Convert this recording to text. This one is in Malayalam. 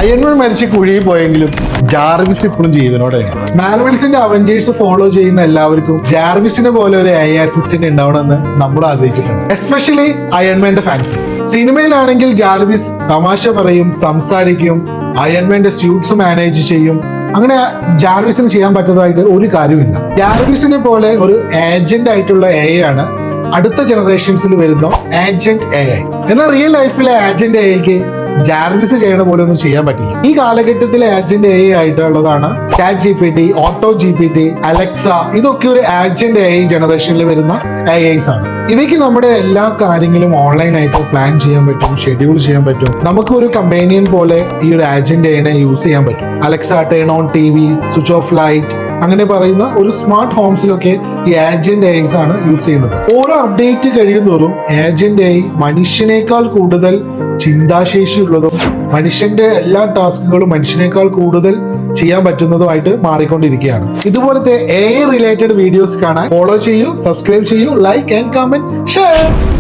അയൺമാൻ മരിച്ച് കുഴിയിൽ പോയെങ്കിലും ജാർവിസ് ഇപ്പോഴും ജീവനോടെ. മാർവൽസിന്റെ അവഞ്ചേഴ്സ് ഫോളോ ചെയ്യുന്ന എല്ലാവർക്കും ജാർവിസിനെ പോലെ ഒരു AI അസിസ്റ്റന്റ് ഉണ്ടാവണമെന്ന് നമ്മൾ ആഗ്രഹിച്ചിട്ടുണ്ട്, എസ്പെഷ്യലി അയൺമാന്റെ ഫാൻസ്. സിനിമയിലാണെങ്കിൽ ജാർവിസ് തമാശ പറയും, സംസാരിക്കും, അയൺമാന്റെ സ്യൂട്ട്സ് മാനേജ് ചെയ്യും. അങ്ങനെ ജാർവിസിന് ചെയ്യാൻ പറ്റുന്നതായിട്ട് ഒരു കാര്യമില്ല. ജാർവിസിനെ പോലെ ഒരു ഏജന്റ് ആയിട്ടുള്ള AI ആണ് അടുത്ത ജനറേഷൻസിൽ വരുന്ന ഏജന്റ് AI. എന്നാൽ റിയൽ ലൈഫിലെ ഏജന്റ് AIക്ക് ജാർവിസ് ചെയ്യണ പോലെ ഒന്നും ചെയ്യാൻ പറ്റില്ല. ഈ കാലഘട്ടത്തിലെ ഏജന്റ് AI ആയിട്ടുള്ളതാണ് ChatGPT, AutoGPT, അലക്സ. ഇതൊക്കെ ഒരു ഏജന്റ് AI ജനറേഷനിൽ വരുന്ന AIs ആണ്. ഇവയ്ക്ക് നമ്മുടെ എല്ലാ കാര്യങ്ങളും ഓൺലൈനായിട്ട് പ്ലാൻ ചെയ്യാൻ പറ്റും, ഷെഡ്യൂൾ ചെയ്യാൻ പറ്റും. നമുക്ക് ഒരു കമ്പാനിയൻ പോലെ ഈ ഒരു ഏജന്റ് AI യൂസ് ചെയ്യാൻ പറ്റും. Alexa turn on TV, switch off light, അങ്ങനെ പറയുന്ന ഒരു സ്മാർട്ട് ഹോംസിലൊക്കെ ഈ ഏജന്റ് AIs ആണ് യൂസ് ചെയ്യുന്നത്. ഓരോ അപ്ഡേറ്റ് കഴിയുന്നതോറും ഏജന്റ് AI മനുഷ്യനേക്കാൾ കൂടുതൽ ചിന്താശേഷിയുള്ളതും മനുഷ്യന്റെ എല്ലാ ടാസ്കുകളും മനുഷ്യനേക്കാൾ കൂടുതൽ ചെയ്യാൻ പറ്റുന്നതുമായിട്ട് മാറിക്കൊണ്ടിരിക്കുകയാണ്. ഇതുപോലത്തെ AI റിലേറ്റഡ് വീഡിയോസ് കാണാൻ ഫോളോ ചെയ്യൂ, സബ്സ്ക്രൈബ് ചെയ്യൂ, ലൈക്ക് ആൻഡ് കമന്റ്, ഷെയർ.